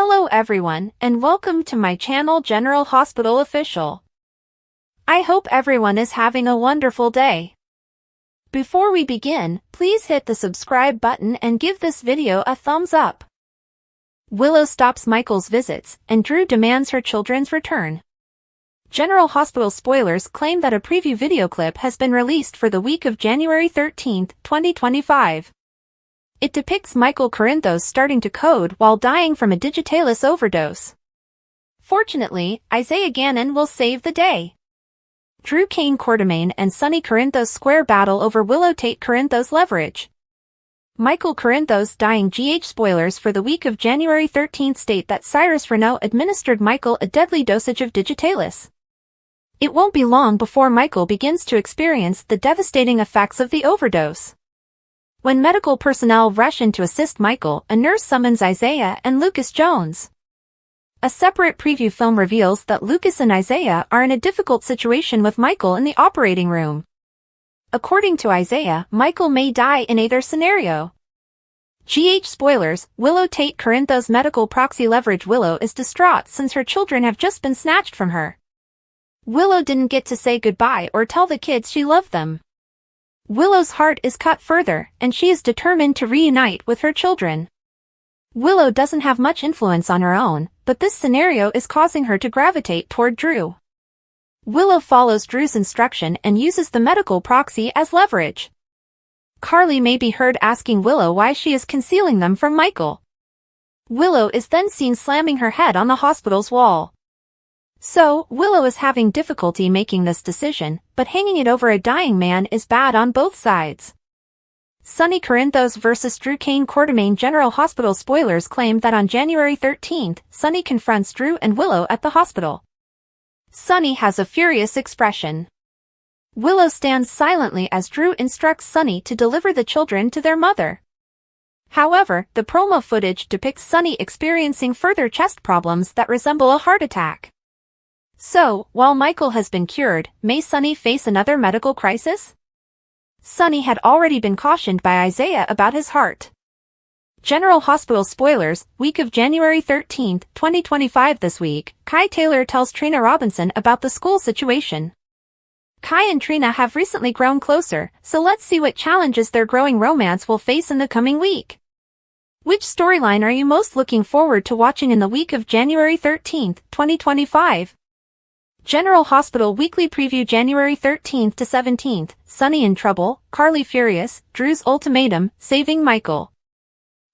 Hello everyone, and welcome to my channel General Hospital Official. I hope everyone is having a wonderful day. Before we begin, please hit the subscribe button and give this video a thumbs up. Willow stops Michael's visits, and Drew demands her children's return. General Hospital spoilers claim that a preview video clip has been released for the week of January 13, 2025. It depicts Michael Corinthos starting to code while dying from a digitalis overdose. Fortunately, Isaiah Gannon will save the day. Drew Kane Quartermain and Sonny Corinthos square battle over Willow Tate Corinthos leverage. Michael Corinthos dying. Spoilers for the week of January 13 state that Cyrus Renaud administered Michael a deadly dosage of digitalis. It won't be long before Michael begins to experience the devastating effects of the overdose. When medical personnel rush in to assist Michael, a nurse summons Isaiah and Lucas Jones. A separate preview film reveals that Lucas and Isaiah are in a difficult situation with Michael in the operating room. According to Isaiah, Michael may die in either scenario. Spoilers, Willow Tate Corinthos medical proxy leverage. Willow is distraught since her children have just been snatched from her. Willow didn't get to say goodbye or tell the kids she loved them. Willow's heart is cut further, and she is determined to reunite with her children. Willow doesn't have much influence on her own, but this scenario is causing her to gravitate toward Drew. Willow follows Drew's instruction and uses the medical proxy as leverage. Carly may be heard asking Willow why she is concealing them from Michael. Willow is then seen slamming her head on the hospital's wall. So, Willow is having difficulty making this decision, but hanging it over a dying man is bad on both sides. Sonny Corinthos vs. Drew Kane Quartermain. General Hospital spoilers claim that on January 13, Sonny confronts Drew and Willow at the hospital. Sonny has a furious expression. Willow stands silently as Drew instructs Sonny to deliver the children to their mother. However, the promo footage depicts Sonny experiencing further chest problems that resemble a heart attack. So, while Michael has been cured, may Sonny face another medical crisis? Sonny had already been cautioned by Isaiah about his heart. General Hospital spoilers, week of January 13, 2025. This week, Kai Taylor tells Trina Robinson about the school situation. Kai and Trina have recently grown closer, so let's see what challenges their growing romance will face in the coming week. Which storyline are you most looking forward to watching in the week of January 13, 2025? General Hospital Weekly Preview January 13 to 17, Sonny in trouble, Carly furious, Drew's ultimatum, saving Michael.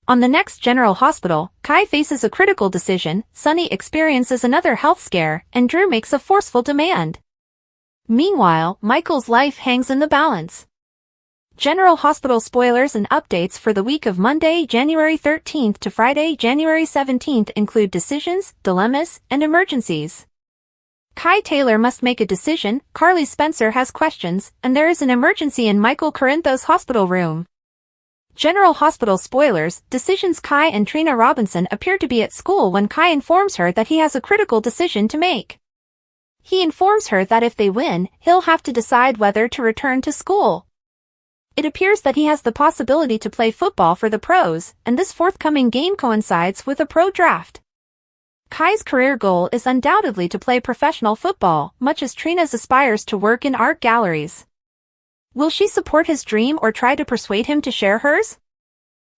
On the next General Hospital, Kai faces a critical decision, Sonny experiences another health scare, and Drew makes a forceful demand. Meanwhile, Michael's life hangs in the balance. General Hospital spoilers and updates for the week of Monday, January 13 to Friday, January 17 include decisions, dilemmas, and emergencies. Kai Taylor must make a decision, Carly Spencer has questions, and there is an emergency in Michael Corinthos' hospital room. General Hospital spoilers, decisions. Kai and Trina Robinson appear to be at school when Kai informs her that he has a critical decision to make. He informs her that if they win, he'll have to decide whether to return to school. It appears that he has the possibility to play football for the pros, and this forthcoming game coincides with a pro draft. Kai's career goal is undoubtedly to play professional football, much as Trina's aspires to work in art galleries. Will she support his dream or try to persuade him to share hers?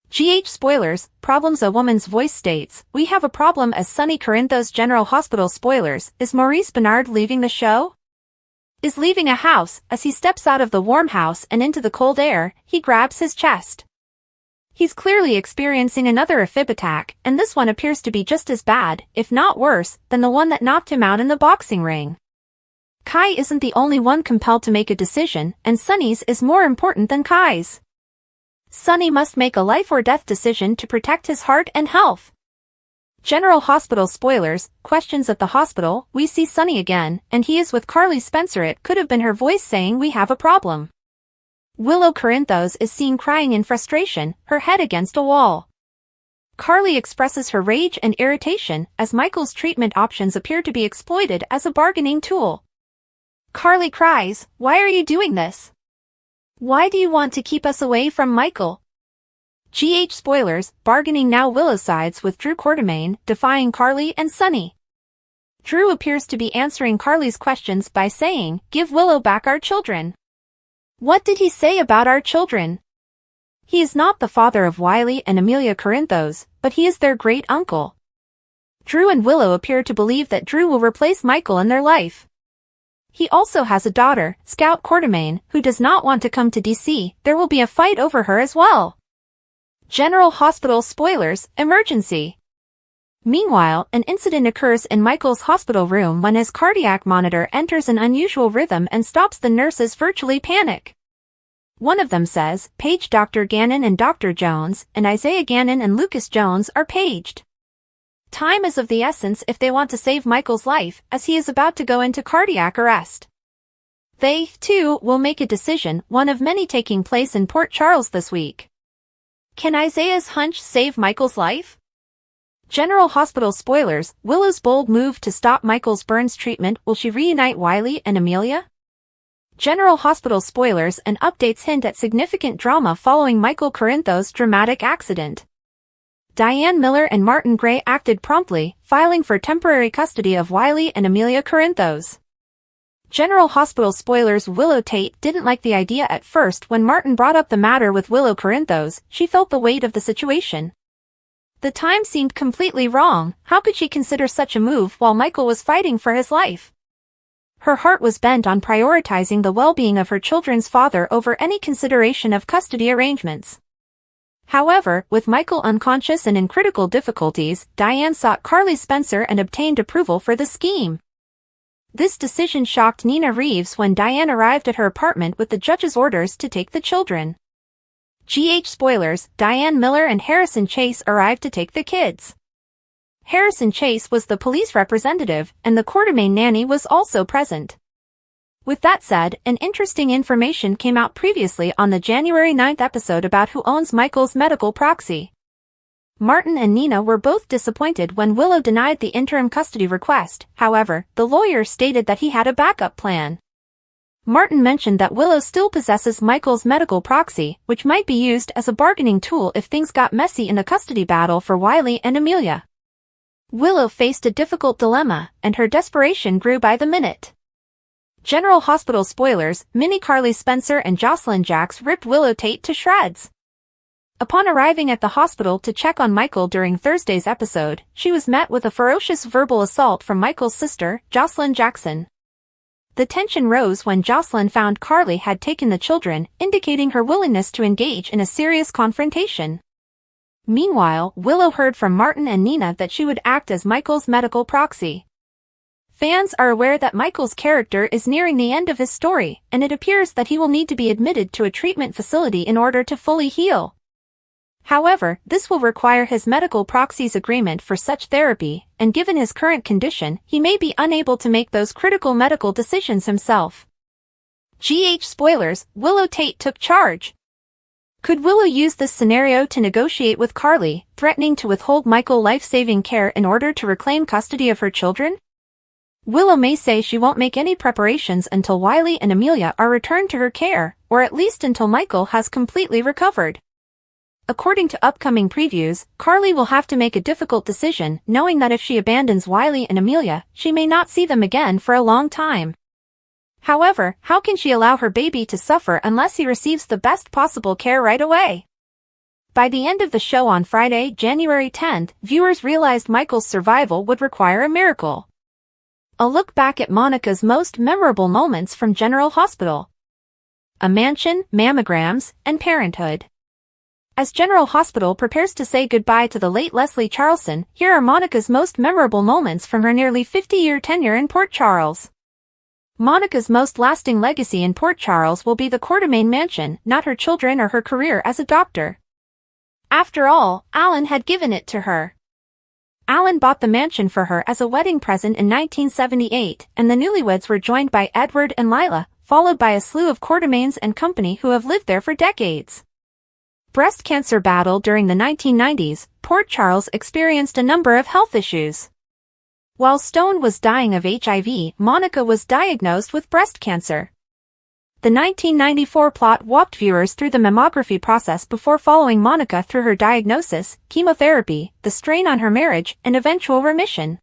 Spoilers, problems. A woman's voice states, we have a problem as Sonny Corinthos. General Hospital spoilers, is Maurice Bernard leaving the show? Is leaving a house. As he steps out of the warm house and into the cold air, he grabs his chest. He's clearly experiencing another AFib attack, and this one appears to be just as bad, if not worse, than the one that knocked him out in the boxing ring. Kai isn't the only one compelled to make a decision, and Sonny's is more important than Kai's. Sonny must make a life-or-death decision to protect his heart and health. General Hospital spoilers, questions at the hospital. We see Sonny again, and he is with Carly Spencer. It could have been her voice saying we have a problem. Willow Corinthos is seen crying in frustration, her head against a wall. Carly expresses her rage and irritation as Michael's treatment options appear to be exploited as a bargaining tool. Carly cries, "Why are you doing this? Why do you want to keep us away from Michael?" Spoilers, bargaining now. Willow sides with Drew Quartermaine, defying Carly and Sunny. Drew appears to be answering Carly's questions by saying, "Give Willow back our children." What did he say about our children? He is not the father of Wiley and Amelia Corinthos, but he is their great uncle. Drew and Willow appear to believe that Drew will replace Michael in their life. He also has a daughter, Scout Quartermaine, who does not want to come to DC. There will be a fight over her as well. General Hospital spoilers, emergency. Meanwhile, an incident occurs in Michael's hospital room when his cardiac monitor enters an unusual rhythm and stops. The nurses virtually panic. One of them says, "Page Dr. Gannon and Dr. Jones," and Isaiah Gannon and Lucas Jones are paged. Time is of the essence if they want to save Michael's life, as he is about to go into cardiac arrest. They, too, will make a decision, one of many taking place in Port Charles this week. Can Isaiah's hunch save Michael's life? General Hospital spoilers, Willow's bold move to stop Michael's burns treatment. Will she reunite Wiley and Amelia? General Hospital spoilers and updates hint at significant drama following Michael Corinthos' dramatic accident. Diane Miller and Martin Gray acted promptly, filing for temporary custody of Wiley and Amelia Corinthos. General Hospital spoilers, Willow Tate didn't like the idea at first. When Martin brought up the matter with Willow Corinthos, she felt the weight of the situation. The time seemed completely wrong. How could she consider such a move while Michael was fighting for his life? Her heart was bent on prioritizing the well-being of her children's father over any consideration of custody arrangements. However, with Michael unconscious and in critical difficulties, Diane sought Carly Spencer and obtained approval for the scheme. This decision shocked Nina Reeves when Diane arrived at her apartment with the judge's orders to take the children. Spoilers, Diane Miller and Harrison Chase arrived to take the kids. Harrison Chase was the police representative, and the Quartermaine nanny was also present. With that said, an interesting information came out previously on the January 9th episode about who owns Michael's medical proxy. Martin and Nina were both disappointed when Willow denied the interim custody request. However, the lawyer stated that he had a backup plan. Martin mentioned that Willow still possesses Michael's medical proxy, which might be used as a bargaining tool if things got messy in the custody battle for Wiley and Amelia. Willow faced a difficult dilemma, and her desperation grew by the minute. General Hospital spoilers, Minnie Carly Spencer and Jocelyn Jacks ripped Willow Tate to shreds. Upon arriving at the hospital to check on Michael during Thursday's episode, she was met with a ferocious verbal assault from Michael's sister, Jocelyn Jackson. The tension rose when Jocelyn found Carly had taken the children, indicating her willingness to engage in a serious confrontation. Meanwhile, Willow heard from Martin and Nina that she would act as Michael's medical proxy. Fans are aware that Michael's character is nearing the end of his story, and it appears that he will need to be admitted to a treatment facility in order to fully heal. However, this will require his medical proxy's agreement for such therapy, and given his current condition, he may be unable to make those critical medical decisions himself. Spoilers, Willow Tate took charge. Could Willow use this scenario to negotiate with Carly, threatening to withhold Michael life-saving care in order to reclaim custody of her children? Willow may say she won't make any preparations until Wiley and Amelia are returned to her care, or at least until Michael has completely recovered. According to upcoming previews, Carly will have to make a difficult decision, knowing that if she abandons Wiley and Amelia, she may not see them again for a long time. However, how can she allow her baby to suffer unless he receives the best possible care right away? By the end of the show on Friday, January 10th, viewers realized Michael's survival would require a miracle. A look back at Monica's most memorable moments from General Hospital. A mansion, mammograms, and parenthood. As General Hospital prepares to say goodbye to the late Leslie Charleson, here are Monica's most memorable moments from her nearly 50-year tenure in Port Charles. Monica's most lasting legacy in Port Charles will be the Quartermaine mansion, not her children or her career as a doctor. After all, Alan had given it to her. Alan bought the mansion for her as a wedding present in 1978, and the newlyweds were joined by Edward and Lila, followed by a slew of Quartermaines and company who have lived there for decades. Breast cancer battle. During the 1990s, Port Charles experienced a number of health issues. While Stone was dying of HIV, Monica was diagnosed with breast cancer. The 1994 plot walked viewers through the mammography process before following Monica through her diagnosis, chemotherapy, the strain on her marriage, and eventual remission.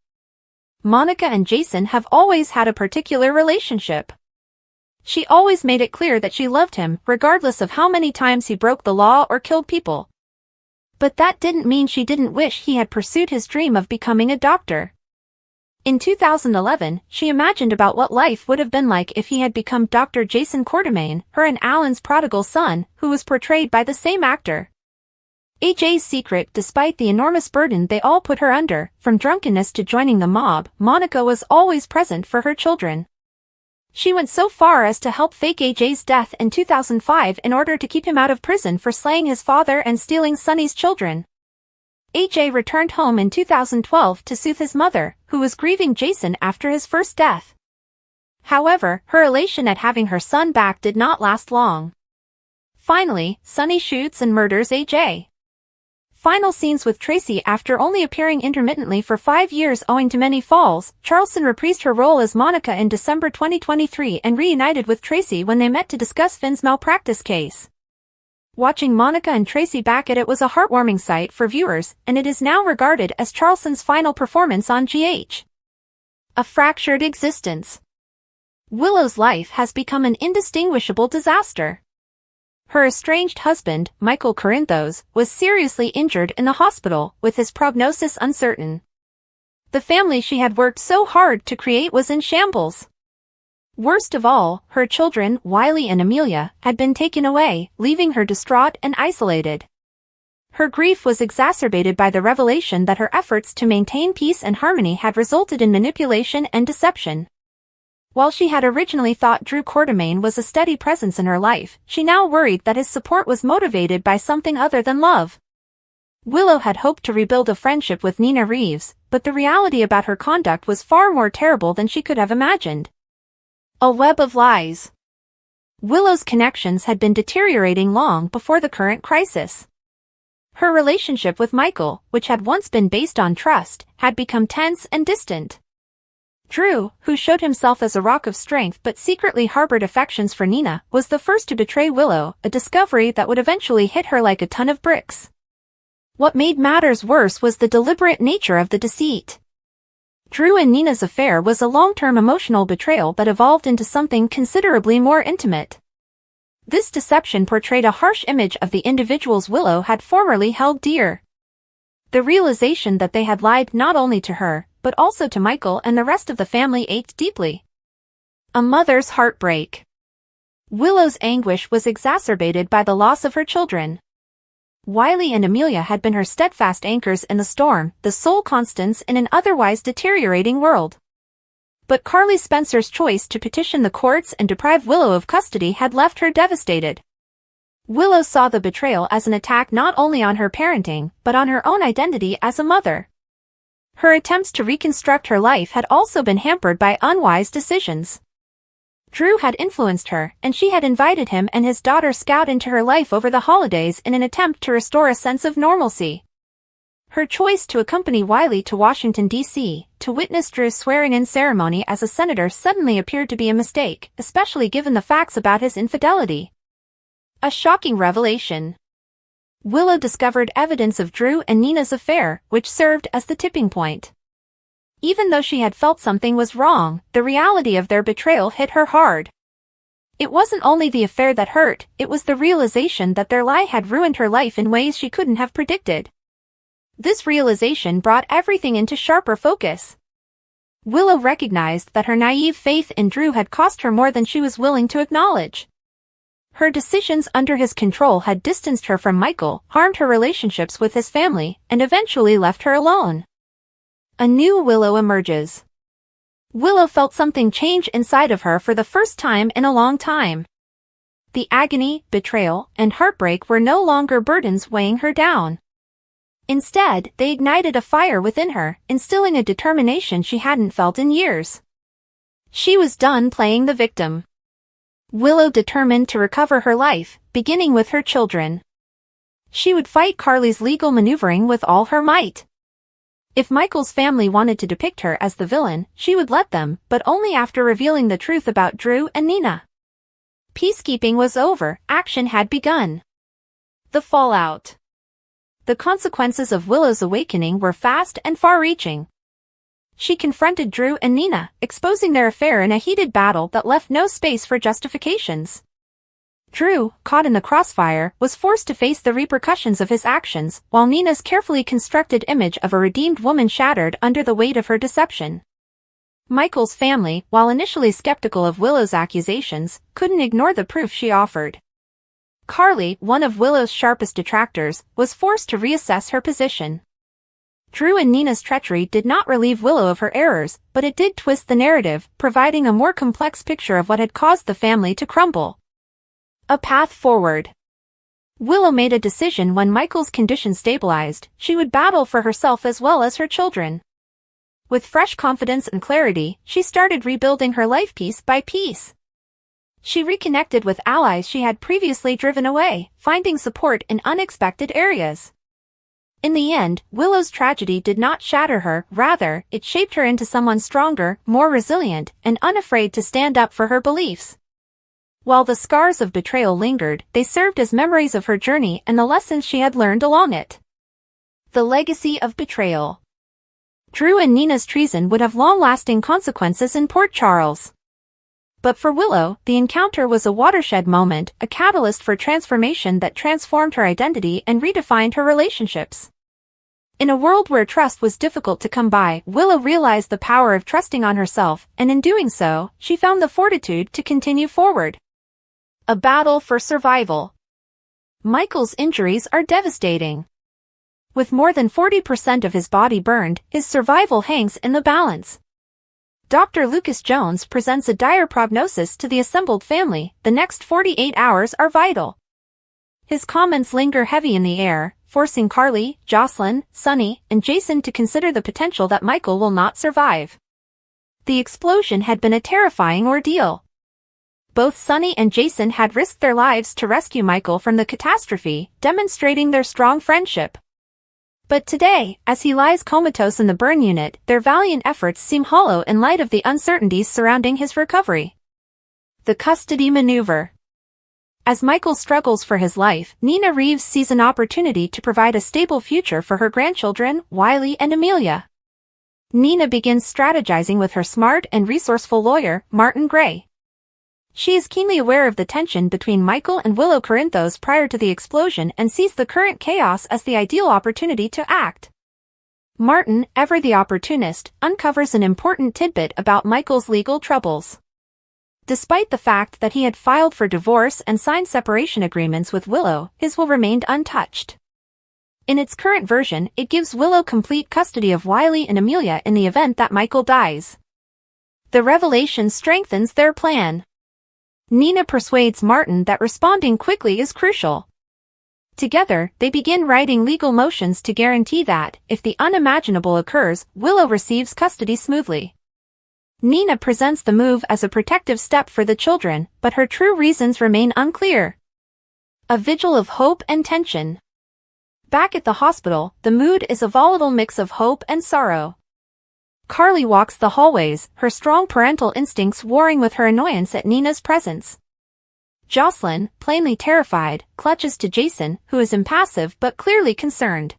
Monica and Jason have always had a particular relationship. She always made it clear that she loved him, regardless of how many times he broke the law or killed people. But that didn't mean she didn't wish he had pursued his dream of becoming a doctor. In 2011, she imagined about what life would have been like if he had become Dr. Jason Quartermaine, her and Alan's prodigal son, who was portrayed by the same actor. AJ's secret. Despite the enormous burden they all put her under, from drunkenness to joining the mob, Monica was always present for her children. She went so far as to help fake AJ's death in 2005 in order to keep him out of prison for slaying his father and stealing Sonny's children. AJ returned home in 2012 to soothe his mother, who was grieving Jason after his first death. However, her elation at having her son back did not last long. Finally, Sonny shoots and murders AJ. Final scenes with Tracy. After only appearing intermittently for 5 years owing to many falls, Charleston reprised her role as Monica in December 2023 and reunited with Tracy when they met to discuss Finn's malpractice case. Watching Monica and Tracy back at it was a heartwarming sight for viewers, and it is now regarded as Charleston's final performance on GH. A fractured existence. Willow's life has become an indistinguishable disaster. Her estranged husband, Michael Corinthos, was seriously injured in the hospital, with his prognosis uncertain. The family she had worked so hard to create was in shambles. Worst of all, her children, Wiley and Amelia, had been taken away, leaving her distraught and isolated. Her grief was exacerbated by the revelation that her efforts to maintain peace and harmony had resulted in manipulation and deception. While she had originally thought Drew Quartermaine was a steady presence in her life, she now worried that his support was motivated by something other than love. Willow had hoped to rebuild a friendship with Nina Reeves, but the reality about her conduct was far more terrible than she could have imagined. A web of lies. Willow's connections had been deteriorating long before the current crisis. Her relationship with Michael, which had once been based on trust, had become tense and distant. Drew, who showed himself as a rock of strength but secretly harbored affections for Nina, was the first to betray Willow, a discovery that would eventually hit her like a ton of bricks. What made matters worse was the deliberate nature of the deceit. Drew and Nina's affair was a long-term emotional betrayal that evolved into something considerably more intimate. This deception portrayed a harsh image of the individuals Willow had formerly held dear. The realization that they had lied not only to her, but also to Michael and the rest of the family ached deeply. A mother's heartbreak. Willow's anguish was exacerbated by the loss of her children. Wiley and Amelia had been her steadfast anchors in the storm, the sole constants in an otherwise deteriorating world. But Carly Spencer's choice to petition the courts and deprive Willow of custody had left her devastated. Willow saw the betrayal as an attack not only on her parenting, but on her own identity as a mother. Her attempts to reconstruct her life had also been hampered by unwise decisions. Drew had influenced her, and she had invited him and his daughter Scout into her life over the holidays in an attempt to restore a sense of normalcy. Her choice to accompany Wiley to Washington, D.C., to witness Drew's swearing-in ceremony as a senator suddenly appeared to be a mistake, especially given the facts about his infidelity. A shocking revelation. Willow discovered evidence of Drew and Nina's affair, which served as the tipping point. Even though she had felt something was wrong, the reality of their betrayal hit her hard. It wasn't only the affair that hurt, it was the realization that their lie had ruined her life in ways she couldn't have predicted. This realization brought everything into sharper focus. Willow recognized that her naive faith in Drew had cost her more than she was willing to acknowledge. Her decisions under his control had distanced her from Michael, harmed her relationships with his family, and eventually left her alone. A new Willow emerges. Willow felt something change inside of her for the first time in a long time. The agony, betrayal, and heartbreak were no longer burdens weighing her down. Instead, they ignited a fire within her, instilling a determination she hadn't felt in years. She was done playing the victim. Willow determined to recover her life, beginning with her children. She would fight Carly's legal maneuvering with all her might. If Michael's family wanted to depict her as the villain, she would let them, but only after revealing the truth about Drew and Nina. Peacekeeping was over, action had begun. The fallout. The consequences of Willow's awakening were fast and far-reaching. She confronted Drew and Nina, exposing their affair in a heated battle that left no space for justifications. Drew, caught in the crossfire, was forced to face the repercussions of his actions, while Nina's carefully constructed image of a redeemed woman shattered under the weight of her deception. Michael's family, while initially skeptical of Willow's accusations, couldn't ignore the proof she offered. Carly, one of Willow's sharpest detractors, was forced to reassess her position. Drew and Nina's treachery did not relieve Willow of her errors, but it did twist the narrative, providing a more complex picture of what had caused the family to crumble. A path forward. Willow made a decision when Michael's condition stabilized: she would battle for herself as well as her children. With fresh confidence and clarity, she started rebuilding her life piece by piece. She reconnected with allies she had previously driven away, finding support in unexpected areas. In the end, Willow's tragedy did not shatter her, rather, it shaped her into someone stronger, more resilient, and unafraid to stand up for her beliefs. While the scars of betrayal lingered, they served as memories of her journey and the lessons she had learned along it. The legacy of betrayal. Drew and Nina's treason would have long-lasting consequences in Port Charles. But for Willow, the encounter was a watershed moment, a catalyst for transformation that transformed her identity and redefined her relationships. In a world where trust was difficult to come by, Willow realized the power of trusting on herself, and in doing so, she found the fortitude to continue forward. A battle for survival. Michael's injuries are devastating. With more than 40% of his body burned, his survival hangs in the balance. Dr. Lucas Jones presents a dire prognosis to the assembled family: the next 48 hours are vital. His comments linger heavy in the air, forcing Carly, Jocelyn, Sonny, and Jason to consider the potential that Michael will not survive. The explosion had been a terrifying ordeal. Both Sonny and Jason had risked their lives to rescue Michael from the catastrophe, demonstrating their strong friendship. But today, as he lies comatose in the burn unit, their valiant efforts seem hollow in light of the uncertainties surrounding his recovery. The custody maneuver. As Michael struggles for his life, Nina Reeves sees an opportunity to provide a stable future for her grandchildren, Wiley and Amelia. Nina begins strategizing with her smart and resourceful lawyer, Martin Gray. She is keenly aware of the tension between Michael and Willow Corinthos prior to the explosion and sees the current chaos as the ideal opportunity to act. Martin, ever the opportunist, uncovers an important tidbit about Michael's legal troubles. Despite the fact that he had filed for divorce and signed separation agreements with Willow, his will remained untouched. In its current version, it gives Willow complete custody of Wiley and Amelia in the event that Michael dies. The revelation strengthens their plan. Nina persuades Martin that responding quickly is crucial. Together, they begin writing legal motions to guarantee that, if the unimaginable occurs, Willow receives custody smoothly. Nina presents the move as a protective step for the children, but her true reasons remain unclear. A vigil of hope and tension. Back at the hospital, the mood is a volatile mix of hope and sorrow. Carly walks the hallways, her strong parental instincts warring with her annoyance at Nina's presence. Jocelyn, plainly terrified, clutches to Jason, who is impassive but clearly concerned.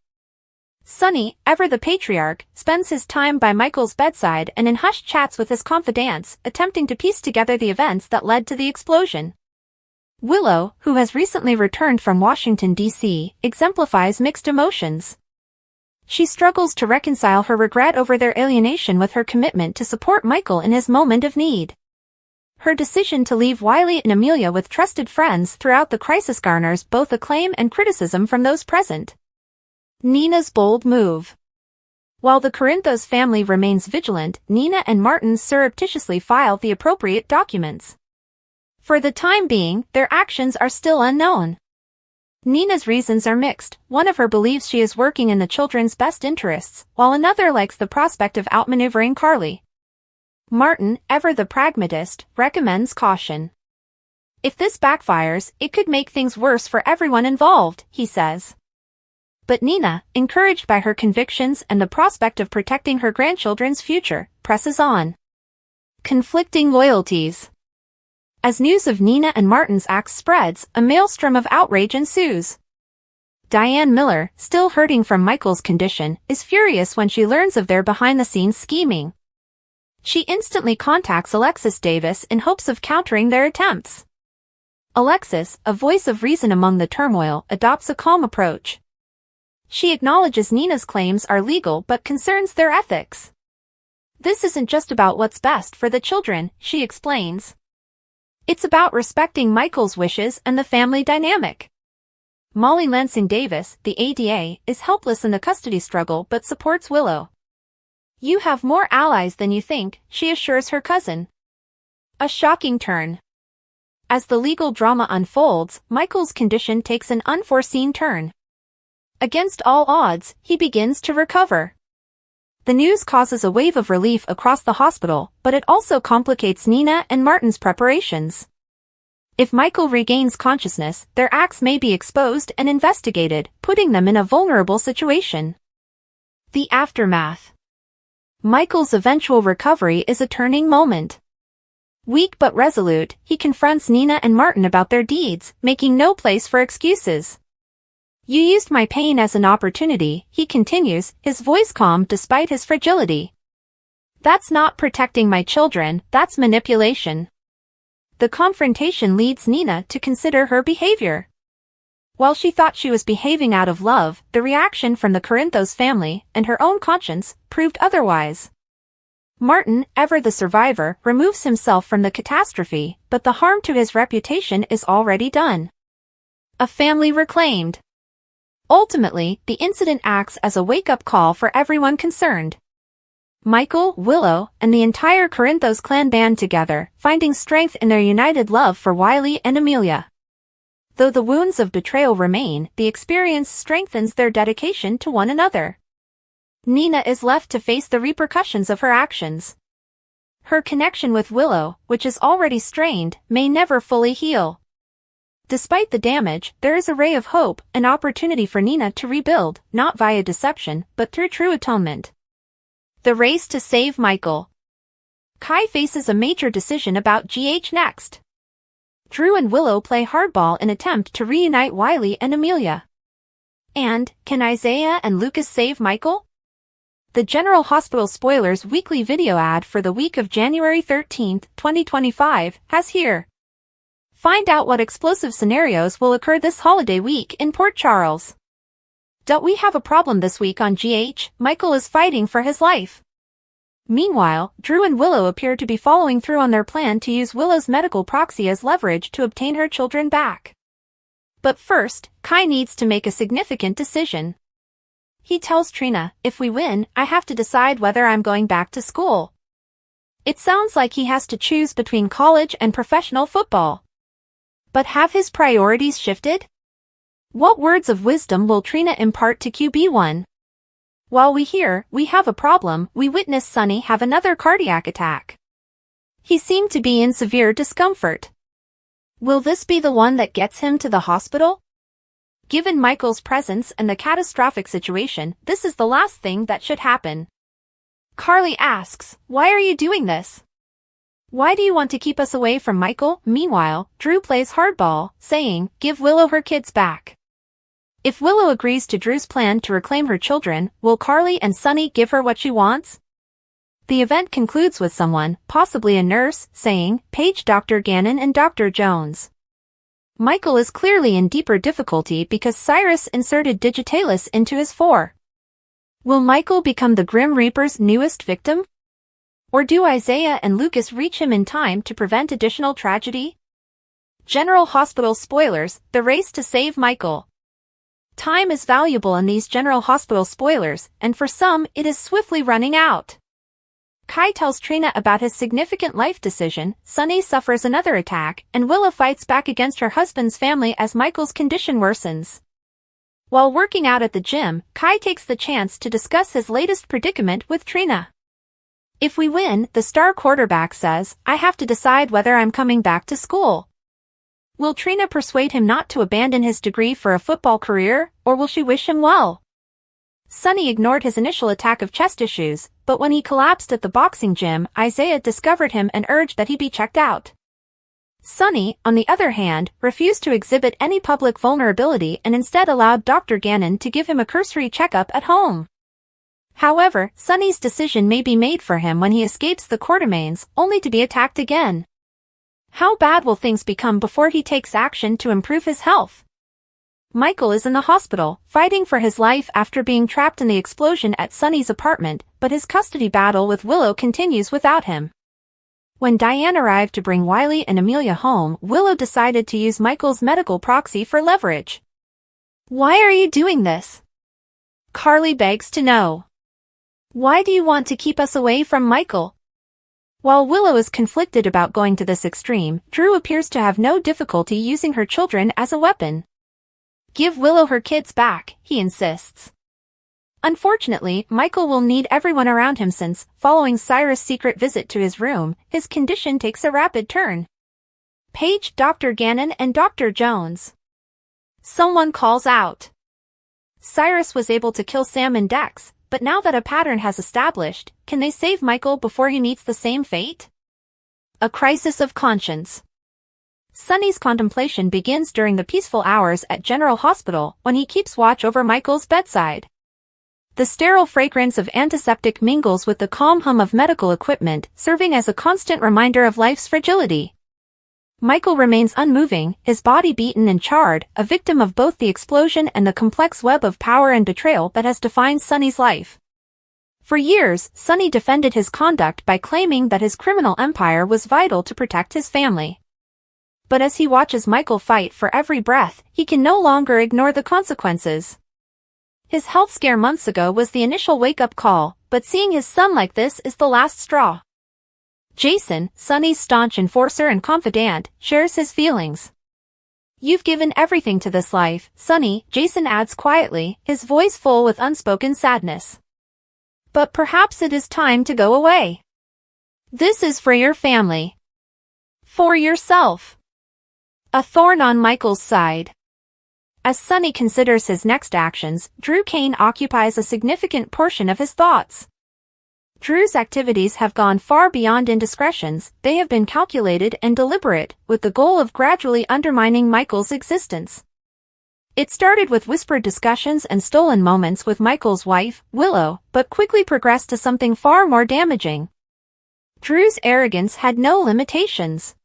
Sonny, ever the patriarch, spends his time by Michael's bedside and in hushed chats with his confidants, attempting to piece together the events that led to the explosion. Willow, who has recently returned from Washington, D.C., exemplifies mixed emotions. She struggles to reconcile her regret over their alienation with her commitment to support Michael in his moment of need. Her decision to leave Wiley and Amelia with trusted friends throughout the crisis garners both acclaim and criticism from those present. Nina's bold move. While the Corinthos family remains vigilant, Nina and Martin surreptitiously file the appropriate documents. For the time being, their actions are still unknown. Nina's reasons are mixed. One of her believes she is working in the children's best interests, while another likes the prospect of outmaneuvering Carly. Martin, ever the pragmatist, recommends caution. If this backfires, it could make things worse for everyone involved, he says. But Nina, encouraged by her convictions and the prospect of protecting her grandchildren's future, presses on. Conflicting loyalties. As news of Nina and Martin's acts spreads, a maelstrom of outrage ensues. Diane Miller, still hurting from Michael's condition, is furious when she learns of their behind-the-scenes scheming. She instantly contacts Alexis Davis in hopes of countering their attempts. Alexis, a voice of reason among the turmoil, adopts a calm approach. She acknowledges Nina's claims are legal but concerns their ethics. This isn't just about what's best for the children, she explains. It's about respecting Michael's wishes and the family dynamic. Molly Lansing Davis, the ADA, is helpless in the custody struggle but supports Willow. You have more allies than you think, she assures her cousin. A shocking turn. As the legal drama unfolds, Michael's condition takes an unforeseen turn. Against all odds, he begins to recover. The news causes a wave of relief across the hospital, but it also complicates Nina and Martin's preparations. If Michael regains consciousness, their acts may be exposed and investigated, putting them in a vulnerable situation. The aftermath. Michael's eventual recovery is a turning moment. Weak but resolute, he confronts Nina and Martin about their deeds, making no place for excuses. You used my pain as an opportunity, he continues, his voice calm despite his fragility. That's not protecting my children, that's manipulation. The confrontation leads Nina to consider her behavior. While she thought she was behaving out of love, the reaction from the Corinthos family and her own conscience proved otherwise. Martin, ever the survivor, removes himself from the catastrophe, but the harm to his reputation is already done. A family reclaimed. Ultimately, the incident acts as a wake-up call for everyone concerned. Michael, Willow, and the entire Corinthos clan band together, finding strength in their united love for Wiley and Amelia. Though the wounds of betrayal remain, the experience strengthens their dedication to one another. Nina is left to face the repercussions of her actions. Her connection with Willow, which is already strained, may never fully heal. Despite the damage, there is a ray of hope, an opportunity for Nina to rebuild, not via deception, but through true atonement. The race to save Michael. Kai faces a major decision about GH next. Drew and Willow play hardball in attempt to reunite Wiley and Amelia. And, can Isaiah and Lucas save Michael? The General Hospital Spoilers weekly video ad for the week of January 13, 2025, has here. Find out what explosive scenarios will occur this holiday week in Port Charles. We have a problem this week on GH, Michael is fighting for his life. Meanwhile, Drew and Willow appear to be following through on their plan to use Willow's medical proxy as leverage to obtain her children back. But first, Kai needs to make a significant decision. He tells Trina, if we win, I have to decide whether I'm going back to school. It sounds like he has to choose between college and professional football. But have his priorities shifted? What words of wisdom will Trina impart to QB1? While we have a problem, we witness Sonny have another cardiac attack. He seemed to be in severe discomfort. Will this be the one that gets him to the hospital? Given Michael's presence and the catastrophic situation, this is the last thing that should happen. Carly asks, why are you doing this? Why do you want to keep us away from Michael? Meanwhile, Drew plays hardball, saying, give Willow her kids back. If Willow agrees to Drew's plan to reclaim her children, will Carly and Sonny give her what she wants? The event concludes with someone, possibly a nurse, saying, page Dr. Gannon and Dr. Jones. Michael is clearly in deeper difficulty because Cyrus inserted Digitalis into his 4. Will Michael become the Grim Reaper's newest victim? Or do Isaiah and Lucas reach him in time to prevent additional tragedy? General Hospital spoilers, the race to save Michael. Time is valuable in these General Hospital spoilers, and for some, it is swiftly running out. Kai tells Trina about his significant life decision, Sonny suffers another attack, and Willow fights back against her husband's family as Michael's condition worsens. While working out at the gym, Kai takes the chance to discuss his latest predicament with Trina. If we win, the star quarterback says, I have to decide whether I'm coming back to school. Will Trina persuade him not to abandon his degree for a football career, or will she wish him well? Sonny ignored his initial attack of chest issues, but when he collapsed at the boxing gym, Isaiah discovered him and urged that he be checked out. Sunny, on the other hand, refused to exhibit any public vulnerability and instead allowed Dr. Gannon to give him a cursory checkup at home. However, Sunny's decision may be made for him when he escapes the Quartermaines, only to be attacked again. How bad will things become before he takes action to improve his health? Michael is in the hospital, fighting for his life after being trapped in the explosion at Sunny's apartment, but his custody battle with Willow continues without him. When Diane arrived to bring Wiley and Amelia home, Willow decided to use Michael's medical proxy for leverage. "Why are you doing this?" Carly begs to know. "Why do you want to keep us away from Michael?" While Willow is conflicted about going to this extreme, Drew appears to have no difficulty using her children as a weapon. "Give Willow her kids back," he insists. Unfortunately, Michael will need everyone around him since, following Cyrus' secret visit to his room, his condition takes a rapid turn. Page, Dr. Gannon and Dr. Jones. Someone calls out. Cyrus was able to kill Sam and Dex, but now that a pattern has established, can they save Michael before he meets the same fate? A crisis of conscience. Sunny's contemplation begins during the peaceful hours at General Hospital when he keeps watch over Michael's bedside. The sterile fragrance of antiseptic mingles with the calm hum of medical equipment, serving as a constant reminder of life's fragility. Michael remains unmoving, his body beaten and charred, a victim of both the explosion and the complex web of power and betrayal that has defined Sunny's life. For years, Sunny defended his conduct by claiming that his criminal empire was vital to protect his family. But as he watches Michael fight for every breath, he can no longer ignore the consequences. His health scare months ago was the initial wake-up call, but seeing his son like this is the last straw. Jason, Sunny's staunch enforcer and confidant, shares his feelings. "You've given everything to this life, Sunny," Jason adds quietly, his voice full with unspoken sadness. "But perhaps it is time to go away. This is for your family. For yourself." A thorn on Michael's side. As Sunny considers his next actions, Drew Kane occupies a significant portion of his thoughts. Drew's activities have gone far beyond indiscretions, they have been calculated and deliberate, with the goal of gradually undermining Michael's existence. It started with whispered discussions and stolen moments with Michael's wife, Willow, but quickly progressed to something far more damaging. Drew's arrogance had no limitations.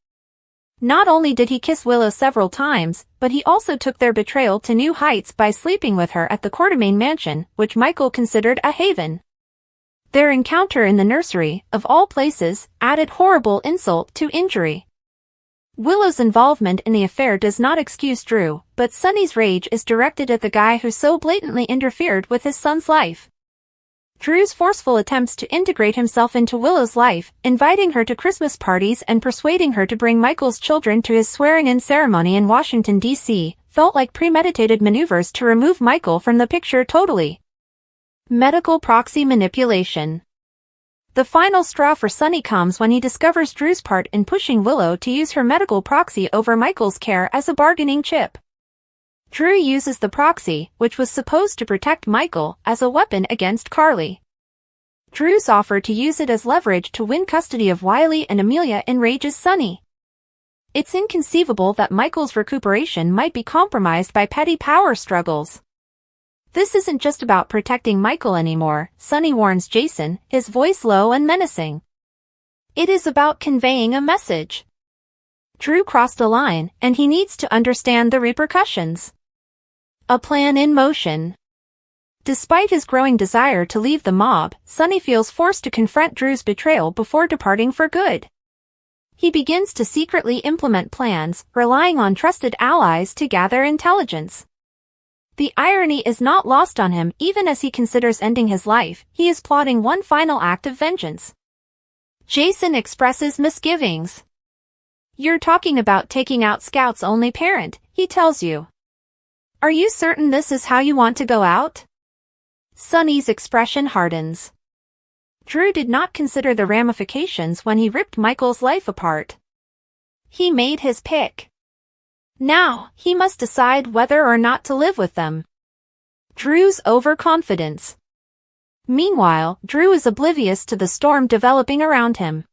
Not only did he kiss Willow several times, but he also took their betrayal to new heights by sleeping with her at the Quartermaine mansion, which Michael considered a haven. Their encounter in the nursery, of all places, added horrible insult to injury. Willow's involvement in the affair does not excuse Drew, but Sunny's rage is directed at the guy who so blatantly interfered with his son's life. Drew's forceful attempts to integrate himself into Willow's life, inviting her to Christmas parties and persuading her to bring Michael's children to his swearing-in ceremony in Washington, D.C., felt like premeditated maneuvers to remove Michael from the picture totally. Medical proxy manipulation. The final straw for Sunny comes when he discovers Drew's part in pushing Willow to use her medical proxy over Michael's care as a bargaining chip. Drew uses the proxy, which was supposed to protect Michael, as a weapon against Carly. Drew's offer to use it as leverage to win custody of Wiley and Amelia enrages Sunny. It's inconceivable that Michael's recuperation might be compromised by petty power struggles. This isn't just about protecting Michael anymore, Sunny warns Jason, his voice low and menacing. It is about conveying a message. Drew crossed a line, and he needs to understand the repercussions. A plan in motion. Despite his growing desire to leave the mob, Sunny feels forced to confront Drew's betrayal before departing for good. He begins to secretly implement plans, relying on trusted allies to gather intelligence. The irony is not lost on him. Even as he considers ending his life, he is plotting one final act of vengeance. Jason expresses misgivings. "You're talking about taking out Scout's only parent," he tells you. "Are you certain this is how you want to go out?" Sunny's expression hardens. Drew did not consider the ramifications when he ripped Michael's life apart. He made his pick. Now, he must decide whether or not to live with them. Drew's overconfidence. Meanwhile, Drew is oblivious to the storm developing around him.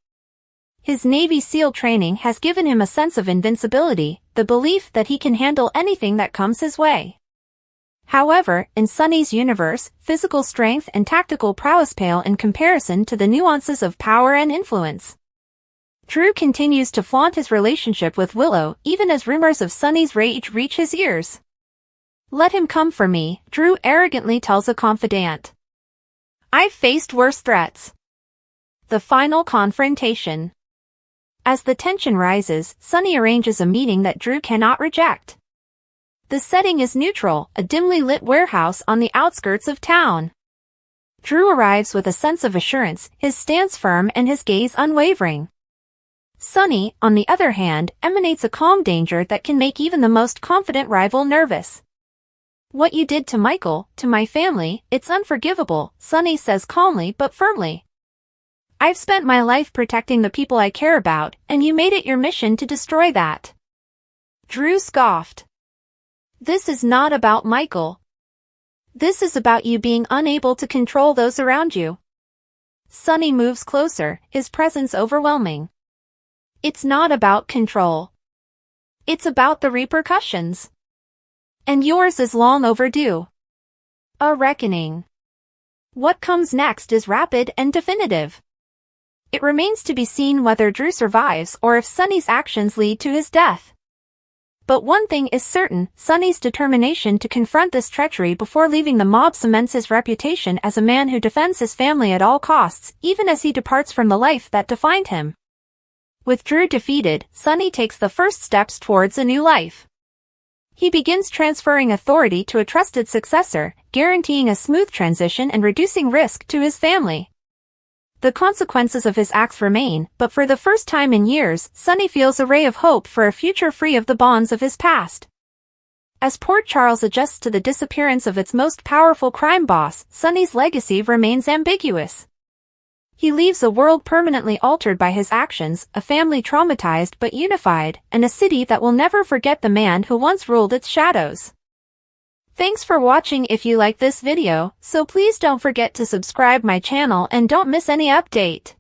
His Navy SEAL training has given him a sense of invincibility, the belief that he can handle anything that comes his way. However, in Sonny's universe, physical strength and tactical prowess pale in comparison to the nuances of power and influence. Drew continues to flaunt his relationship with Willow even as rumors of Sonny's rage reach his ears. "Let him come for me," Drew arrogantly tells a confidant. "I've faced worse threats." The final confrontation. As the tension rises, Sonny arranges a meeting that Drew cannot reject. The setting is neutral, a dimly lit warehouse on the outskirts of town. Drew arrives with a sense of assurance, his stance firm and his gaze unwavering. Sonny, on the other hand, emanates a calm danger that can make even the most confident rival nervous. "What you did to Michael, to my family, it's unforgivable," Sonny says calmly but firmly. "I've spent my life protecting the people I care about, and you made it your mission to destroy that." Drew scoffed. "This is not about Michael. This is about you being unable to control those around you." Sonny moves closer, his presence overwhelming. "It's not about control. It's about the repercussions. And yours is long overdue. A reckoning. What comes next is rapid and definitive. It remains to be seen whether Drew survives or if Sonny's actions lead to his death. But one thing is certain, Sonny's determination to confront this treachery before leaving the mob cements his reputation as a man who defends his family at all costs, even as he departs from the life that defined him. With Drew defeated, Sonny takes the first steps towards a new life. He begins transferring authority to a trusted successor, guaranteeing a smooth transition and reducing risk to his family. The consequences of his acts remain, but for the first time in years, Sonny feels a ray of hope for a future free of the bonds of his past. As Port Charles adjusts to the disappearance of its most powerful crime boss, Sonny's legacy remains ambiguous. He leaves a world permanently altered by his actions, a family traumatized but unified, and a city that will never forget the man who once ruled its shadows. Thanks for watching. If you like this video, so please don't forget to subscribe my channel and don't miss any update.